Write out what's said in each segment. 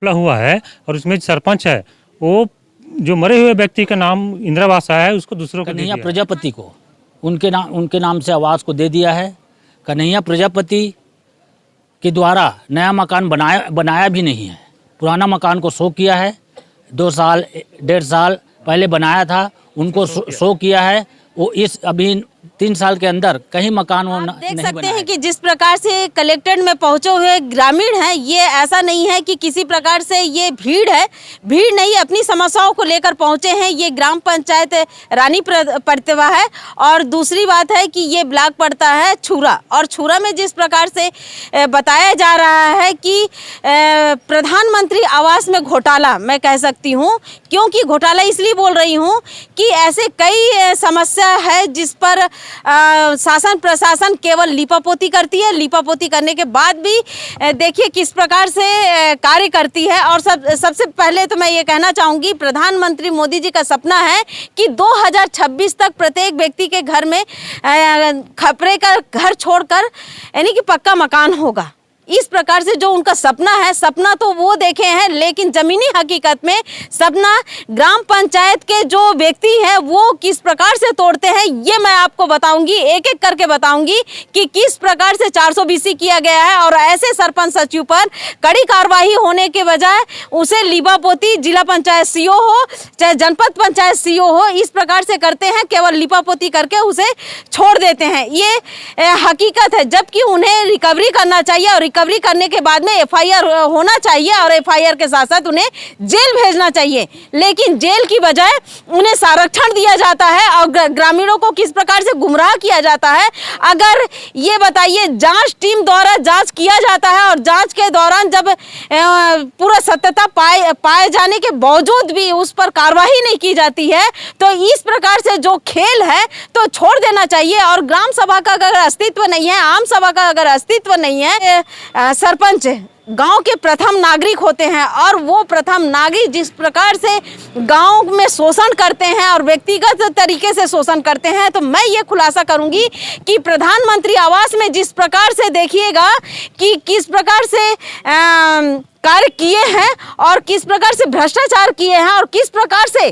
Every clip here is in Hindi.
खुला हुआ है और उसमें सरपंच है वो जो मरे हुए व्यक्ति का नाम इंदिरा आवास आया है उसको दूसरों को दे कन्हैया दिया है। प्रजापति को उनके नाम से आवास को दे दिया है। कन्हैया प्रजापति के द्वारा नया मकान बनाया भी नहीं है, पुराना मकान को शो किया है। 2 साल 1.5 साल पहले बनाया था, उनको शो किया है। वो इस अभी 3 साल के अंदर कहीं मकान वो देख सकते हैं कि जिस प्रकार से कलेक्ट्रेट में पहुंचे हुए ग्रामीण हैं, ये ऐसा नहीं है कि किसी प्रकार से ये भीड़ है, भीड़ नहीं, अपनी समस्याओं को लेकर पहुंचे हैं। ये ग्राम पंचायत रानी प्रतिभा है और दूसरी बात है कि ये ब्लॉक पड़ता है छुरा, और छुरा में जिस प्रकार से बताया जा रहा है कि प्रधानमंत्री आवास में घोटाला, मैं कह सकती हूँ, क्योंकि घोटाला इसलिए बोल रही हूँ कि ऐसे कई समस्या है जिस पर शासन प्रशासन केवल लीपापोती करती है। लीपापोती करने के बाद भी देखिए किस प्रकार से कार्य करती है। और सबसे पहले तो मैं ये कहना चाहूँगी, प्रधानमंत्री मोदी जी का सपना है कि 2026 तक प्रत्येक व्यक्ति के घर में खपरे का घर छोड़कर यानी कि पक्का मकान होगा। इस प्रकार से जो उनका सपना है, सपना तो वो देखे हैं, लेकिन ज़मीनी हकीकत में सपना ग्राम पंचायत के जो व्यक्ति हैं वो किस प्रकार से तोड़ते हैं, ये मैं आपको बताऊंगी, एक एक करके बताऊंगी कि किस प्रकार से 420 किया गया है। और ऐसे सरपंच सचिव पर कड़ी कार्रवाई होने के बजाय उसे लीपापोती, जिला पंचायत सीओ हो चाहे जनपद पंचायत सीओ हो, इस प्रकार से करते हैं, केवल लीपापोती करके उसे छोड़ देते हैं। ये हकीकत है, जबकि उन्हें रिकवरी करना चाहिए और रिकवरी करने के बाद में एफआईआर होना चाहिए और एफआईआर के साथ साथ उन्हें जेल भेजना चाहिए, लेकिन जेल की बजाय उन्हें संरक्षण दिया जाता है और ग्रामीणों को किस प्रकार से गुमराह किया जाता है। अगर ये बताइए, जांच टीम द्वारा जांच किया जाता है और जांच के दौरान जब पूरा सत्यता पाए जाने के बावजूद भी उस पर कार्रवाई नहीं की जाती है, तो इस प्रकार से जो खेल है तो छोड़ देना चाहिए। और ग्राम सभा का अगर अस्तित्व नहीं है, आम सभा का अगर अस्तित्व नहीं है, सरपंच गांव के प्रथम नागरिक होते हैं और वो प्रथम नागरिक जिस प्रकार से गांव में शोषण करते हैं और व्यक्तिगत तरीके से शोषण करते हैं, तो मैं ये खुलासा करूंगी कि प्रधानमंत्री आवास में जिस प्रकार से देखिएगा कि किस प्रकार से कार्य किए हैं और किस प्रकार से भ्रष्टाचार किए हैं और किस प्रकार से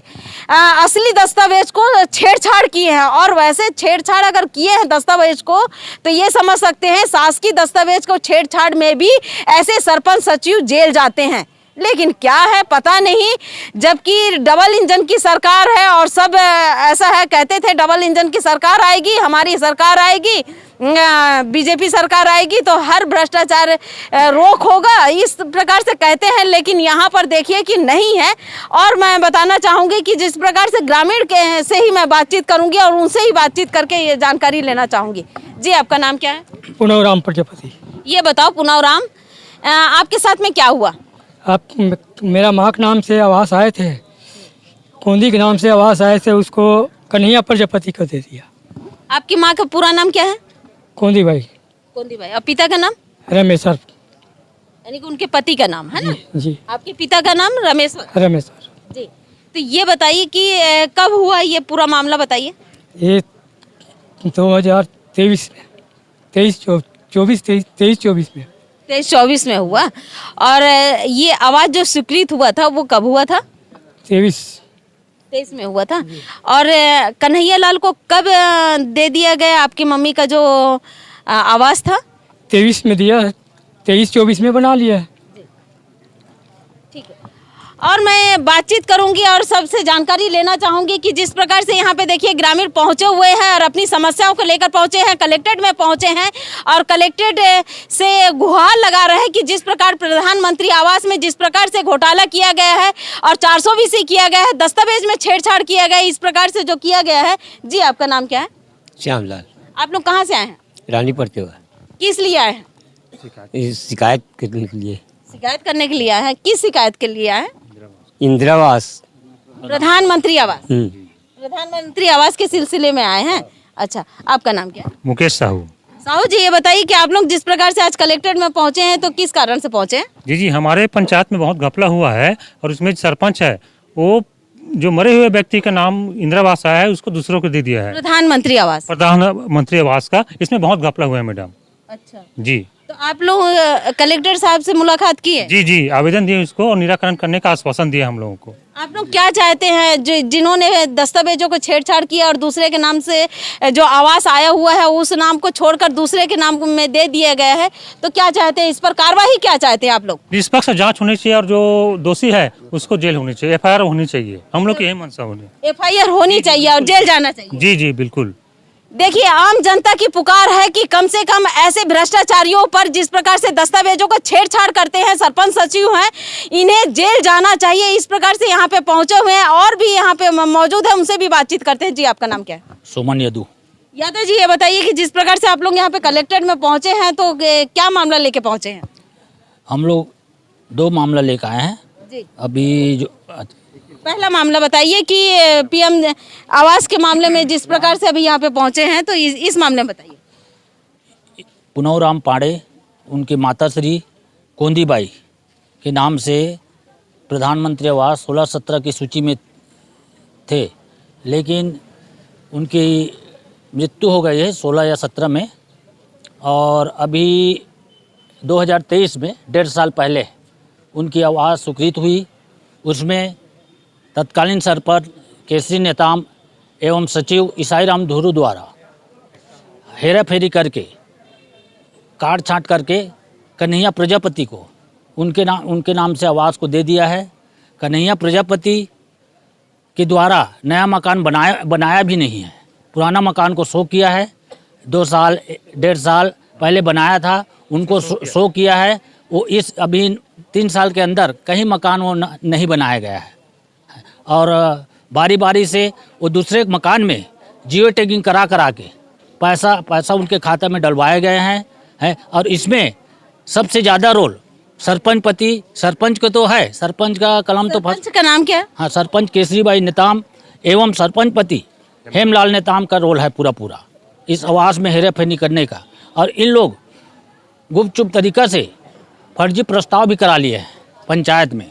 असली दस्तावेज को छेड़छाड़ किए हैं। और वैसे छेड़छाड़ अगर किए हैं दस्तावेज को, तो ये समझ सकते हैं शासकीय दस्तावेज को छेड़छाड़ में भी ऐसे सरपंच सचिव जेल जाते हैं। लेकिन क्या है पता नहीं, जबकि डबल इंजन की सरकार है और सब ऐसा है, कहते थे डबल इंजन की सरकार आएगी, हमारी सरकार आएगी, बीजेपी सरकार आएगी तो हर भ्रष्टाचार रोक होगा, इस प्रकार से कहते हैं, लेकिन यहाँ पर देखिए कि नहीं है। और मैं बताना चाहूँगी कि जिस प्रकार से ग्रामीण के से ही मैं बातचीत करूँगी और उनसे ही बातचीत करके ये जानकारी लेना चाहूँगी। जी, आपका नाम क्या है? पुनवराम प्रजापति। ये बताओ पुनवराम, आपके साथ में क्या हुआ? आप मेरा माँ के नाम से आवास आए थे, कोंदी के नाम से आवास आए थे, उसको कन्हैया प्रजापति को दे दिया। आपकी माँ का पूरा नाम क्या है? कोंदी भाई। कोंदी भाई। और पिता का नाम? रमेश्वर। यानी कि उनके पति का नाम है ना? जी। आपके पिता का नाम रमेश्वर। रमेश्वर जी। तो ये बताइए कि कब हुआ ये पूरा मामला, बताइए। ये 2023 में, 23-24 में 23-24 में हुआ। और ये आवाज जो स्वीकृत हुआ था वो कब हुआ था? 23 में हुआ था। और कन्हैया लाल को कब दे दिया गया आपकी मम्मी का जो आवास था? 23 में दिया, 23-24 में बना लिया। ठीक है। और मैं बातचीत करूंगी और सबसे जानकारी लेना चाहूंगी कि जिस प्रकार से यहाँ पे देखिए ग्रामीण पहुंचे हुए हैं और अपनी समस्याओं को लेकर पहुंचे हैं, कलेक्ट्रेट में पहुंचे हैं और कलेक्ट्रेट से गुहार लगा रहे हैं कि जिस प्रकार प्रधानमंत्री आवास में जिस प्रकार से घोटाला किया गया है और 420 किया गया है, दस्तावेज में छेड़छाड़ किया गया है, इस प्रकार से जो किया गया है। जी, आपका नाम क्या है? श्यामलाल। आप लोग कहाँ से आए हैं? रानी प्रतिभा। किस लिए आए हैं? शिकायत करने के लिए। शिकायत करने के लिए आए हैं? किस शिकायत के लिए आए हैं? इंदिरा आवास, प्रधानमंत्री आवास। प्रधानमंत्री आवास के सिलसिले में आए हैं। अच्छा, आपका नाम क्या है? मुकेश साहू। साहू जी, ये बताइए कि आप लोग जिस प्रकार से आज कलेक्ट्रेट में पहुंचे हैं तो किस कारण से पहुंचे हैं? जी, हमारे पंचायत में बहुत घपला हुआ है और उसमें सरपंच है वो जो मरे हुए व्यक्ति का नाम इंदिरा आवास आया है उसको दूसरों को दे दिया है, प्रधानमंत्री आवास। प्रधानमंत्री आवास का। इसमें बहुत घपला हुआ है मैडम। अच्छा जी। तो आप लोग कलेक्टर साहब से मुलाकात की है? जी जी, आवेदन दिए उसको और निराकरण करने का आश्वासन दिया हम लोगों को। आप लोग क्या चाहते हैं जिन्होंने दस्तावेजों को छेड़छाड़ किया और दूसरे के नाम से जो आवास आया हुआ है उस नाम को छोड़कर दूसरे के नाम में दे दिया गया है, तो क्या चाहते हैं, इस पर कार्रवाई क्या चाहते हैं आप लोग? निष्पक्ष जांच होनी चाहिए और जो दोषी है उसको जेल होनी चाहिए, एफआईआर होनी चाहिए, हम लोग की यही मंशा होनी। एफआईआर होनी चाहिए और जेल जाना चाहिए। जी जी बिल्कुल। देखिए, आम जनता की पुकार है कि कम से कम ऐसे भ्रष्टाचारियों पर जिस प्रकार से दस्तावेजों को छेड़छाड़ करते हैं सरपंच सचिव हैं, इन्हें जेल जाना चाहिए। इस प्रकार से यहाँ पे पहुंचे हुए हैं और भी यहाँ पे मौजूद है, उनसे भी बातचीत करते हैं। जी, आपका नाम क्या है? सुमन यादव। यादव जी, ये बताइए कि जिस प्रकार से आप लोग यहाँ पे कलेक्ट्रेट में पहुंचे हैं तो क्या मामला लेके पहुंचे हैं? हम लोग 2 मामला लेकर आए हैं जी। अभी। जो पहला मामला बताइए कि पीएम आवास के मामले में जिस प्रकार से अभी यहाँ पे पहुंचे हैं, तो इस मामले में बताइए। पुनवराम पांडे, उनकी माता श्री कोंदीबाई के नाम से प्रधानमंत्री आवास 16-17 की सूची में थे, लेकिन उनकी मृत्यु हो गई है 16 या 17 में, और अभी 2023 में 1.5 साल पहले उनकी आवास स्वीकृत हुई। उसमें तत्कालीन सरपंच केसरी नेताम एवं सचिव ईसाईराम धुरू द्वारा हेरा फेरी करके काट छाँट करके कन्हैया प्रजापति को उनके नाम से आवास को दे दिया है। कन्हैया प्रजापति के द्वारा नया मकान बनाया भी नहीं है, पुराना मकान को शो किया है। 2 साल 1.5 साल पहले बनाया था, उनको शो किया है। वो इस अभी 3 साल के अंदर कहीं मकान वो नहीं बनाया गया है, और बारी बारी से वो दूसरे मकान में जियो टैगिंग करा के पैसा उनके खाते में डलवाए गए हैं। और इसमें सबसे ज़्यादा रोल सरपंच को तो है, सरपंच का कलम तो सरपंच का नाम क्या है? हाँ, सरपंच केसरीबाई नेताम एवं सरपंच पति हेमलाल नेताम का रोल है पूरा इस आवास में हेरा फेरी करने का। और इन लोग गुपचुप तरीक़ा से फर्जी प्रस्ताव भी करा लिए हैं पंचायत में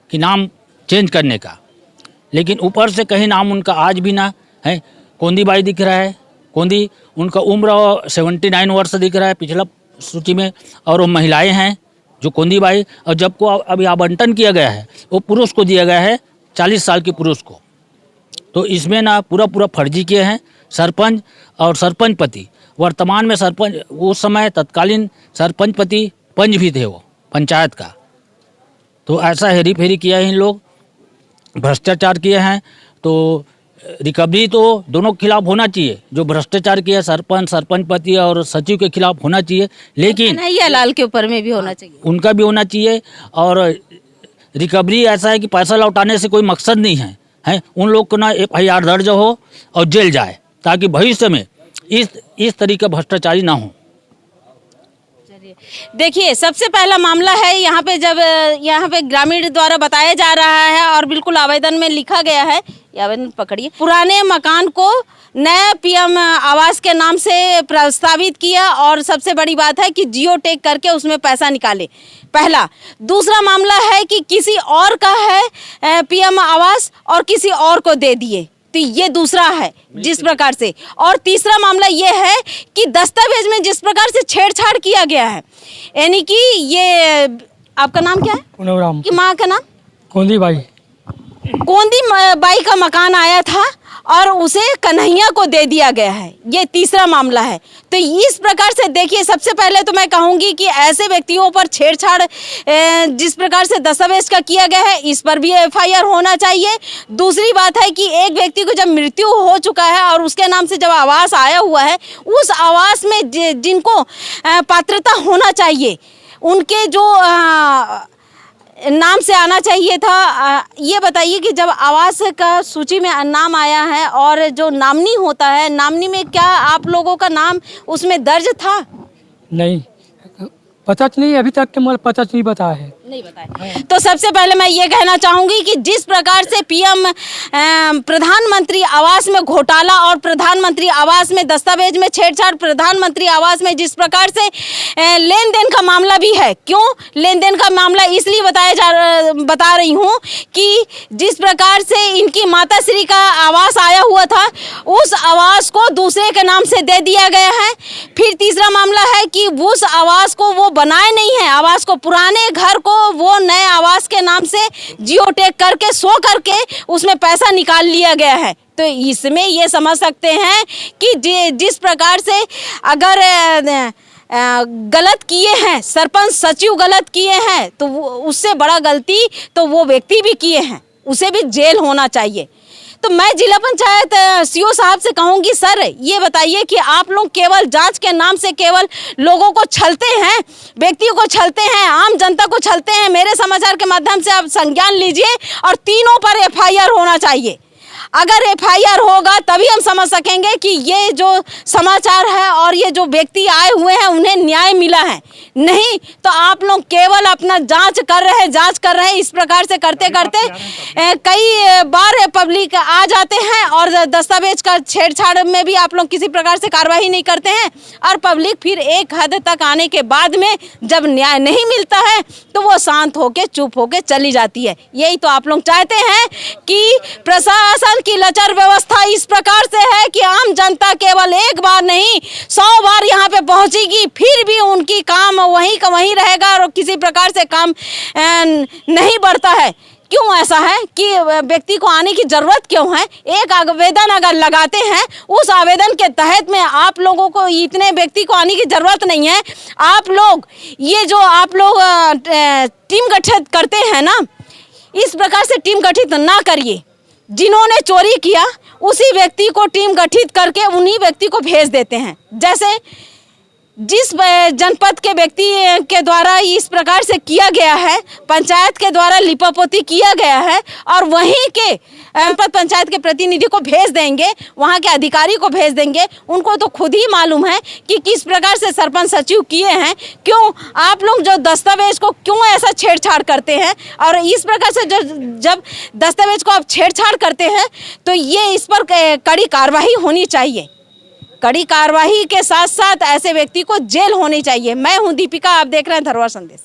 कि नाम चेंज करने का, लेकिन ऊपर से कहीं नाम उनका आज भी ना है। कोंदीबाई दिख रहा है, कोंदी, उनका उम्र 79 वर्ष दिख रहा है पिछला सूची में, और वो महिलाएं हैं जो कोंदीबाई, और जब को अभी आवंटन किया गया है वो पुरुष को दिया गया है, 40 साल के पुरुष को। तो इसमें ना पूरा फर्जी किए हैं सरपंच और सरपंच पति। वर्तमान में सरपंच, उस समय तत्कालीन सरपंच पति पंच भी थे वो पंचायत का। तो ऐसा हेरी फेरी किया है इन लोग, भ्रष्टाचार किए हैं। तो रिकवरी तो दोनों के खिलाफ होना चाहिए, जो भ्रष्टाचार किया सरपंच पति और सचिव के खिलाफ होना चाहिए, लेकिन कन्हैया लाल के ऊपर में भी होना चाहिए, उनका भी होना चाहिए। और रिकवरी ऐसा है कि पैसा लौटाने से कोई मकसद नहीं है उन लोग को ना एफआईआर दर्ज हो और जेल जाए, ताकि भविष्य में इस तरीके भ्रष्टाचारी ना हो। देखिए, सबसे पहला मामला है यहाँ पे, जब यहाँ पे ग्रामीण द्वारा बताया जा रहा है और बिल्कुल आवेदन में लिखा गया है, ये आवेदन पकड़िए, पुराने मकान को नए पीएम आवास के नाम से प्रस्तावित किया और सबसे बड़ी बात है कि जियो टैग करके उसमें पैसा निकाले, पहला। दूसरा मामला है कि किसी और का है पीएम आवास और किसी और को दे दिए, तो ये दूसरा है जिस प्रकार से। और तीसरा मामला ये है कि दस्तावेज में जिस प्रकार से छेड़छाड़ किया गया है, यानी कि ये, आपका नाम क्या है? पुनवराम। कि माँ का नाम? कोंदीबाई। कोंदीबाई का मकान आया था और उसे कन्हैया को दे दिया गया है, ये तीसरा मामला है। तो इस प्रकार से देखिए, सबसे पहले तो मैं कहूँगी कि ऐसे व्यक्तियों पर छेड़छाड़ जिस प्रकार से दस्तावेज का किया गया है, इस पर भी एफआईआर होना चाहिए। दूसरी बात है कि एक व्यक्ति को जब मृत्यु हो चुका है और उसके नाम से जब आवास आया हुआ है, उस आवास में जिनको पात्रता होना चाहिए, उनके जो नाम से आना चाहिए था। ये बताइए कि जब आवास का सूची में नाम आया है और जो नामनी होता है, नामनी में क्या आप लोगों का नाम उसमें दर्ज था? नहीं, पता नहीं, अभी तक के मुझे पता नहीं बता है। नहीं बताया। तो सबसे पहले मैं ये कहना चाहूंगी कि जिस प्रकार से पीएम प्रधानमंत्री आवास में घोटाला और प्रधानमंत्री आवास में दस्तावेज में छेड़छाड़, प्रधानमंत्री आवास में जिस प्रकार से लेन देन का मामला भी है। क्यों लेन देन का मामला इसलिए बता रही हूँ कि जिस प्रकार से इनकी माताश्री का आवास आया हुआ था, उस आवास को दूसरे के नाम से दे दिया गया है। फिर तीसरा मामला है कि उस आवास को वो बनाए नहीं है, आवास को, पुराने घर को वो नए आवास के नाम से जियो टैग करके शो करके उसमें पैसा निकाल लिया गया है। तो इसमें ये समझ सकते हैं कि जिस प्रकार से अगर गलत किए हैं, सरपंच सचिव गलत किए हैं, तो उससे बड़ा गलती तो वो व्यक्ति भी किए हैं, उसे भी जेल होना चाहिए। तो मैं जिला पंचायत सीओ साहब से कहूँगी, सर ये बताइए कि आप लोग केवल जांच के नाम से केवल लोगों को छलते हैं, व्यक्तियों को छलते हैं, आम जनता को छलते हैं। मेरे समाचार के माध्यम से आप संज्ञान लीजिए और तीनों पर FIR होना चाहिए। अगर FIR होगा तभी हम समझ सकेंगे कि ये जो समाचार है और ये जो व्यक्ति आए हुए हैं उन्हें न्याय मिला है। नहीं तो आप लोग केवल अपना जांच कर रहे हैं। इस प्रकार से करते करते कई बार पब्लिक आ जाते हैं और दस्तावेज का छेड़छाड़ में भी आप लोग किसी प्रकार से कार्रवाई नहीं करते हैं और पब्लिक फिर एक हद तक आने के बाद में जब न्याय नहीं मिलता है तो वो शांत होके चुप होके चली जाती है। यही तो आप लोग चाहते हैं कि प्रशासन की लचर व्यवस्था इस प्रकार से है कि आम जनता केवल एक बार नहीं 100 बार यहाँ पे पहुंचेगी, फिर भी उनकी काम वहीं का वहीं रहेगा और किसी प्रकार से काम नहीं बढ़ता है। क्यों ऐसा है कि व्यक्ति को आने की जरूरत क्यों है? एक आवेदन अगर लगाते हैं, उस आवेदन के तहत में आप लोगों को इतने व्यक्ति को आने की जरूरत नहीं है। आप लोग ये जो आप लोग टीम गठित करते हैं ना, इस प्रकार से टीम गठित ना करिए। जिन्होंने चोरी किया उसी व्यक्ति को टीम गठित करके उन्हीं व्यक्ति को भेज देते हैं। जैसे जिस जनपद के व्यक्ति के द्वारा इस प्रकार से किया गया है, पंचायत के द्वारा लिपापोती किया गया है और वहीं के जनपद पंचायत के प्रतिनिधि को भेज देंगे, वहाँ के अधिकारी को भेज देंगे। उनको तो खुद ही मालूम है कि किस प्रकार से सरपंच सचिव किए हैं। क्यों आप लोग जो दस्तावेज को क्यों ऐसा छेड़छाड़ करते हैं और इस प्रकार से जब दस्तावेज को आप छेड़छाड़ करते हैं तो ये इस पर कड़ी कार्रवाई होनी चाहिए। कड़ी कार्रवाई के साथ साथ ऐसे व्यक्ति को जेल होनी चाहिए। मैं हूं दीपिका, आप देख रहे हैं धरोहर संदेश।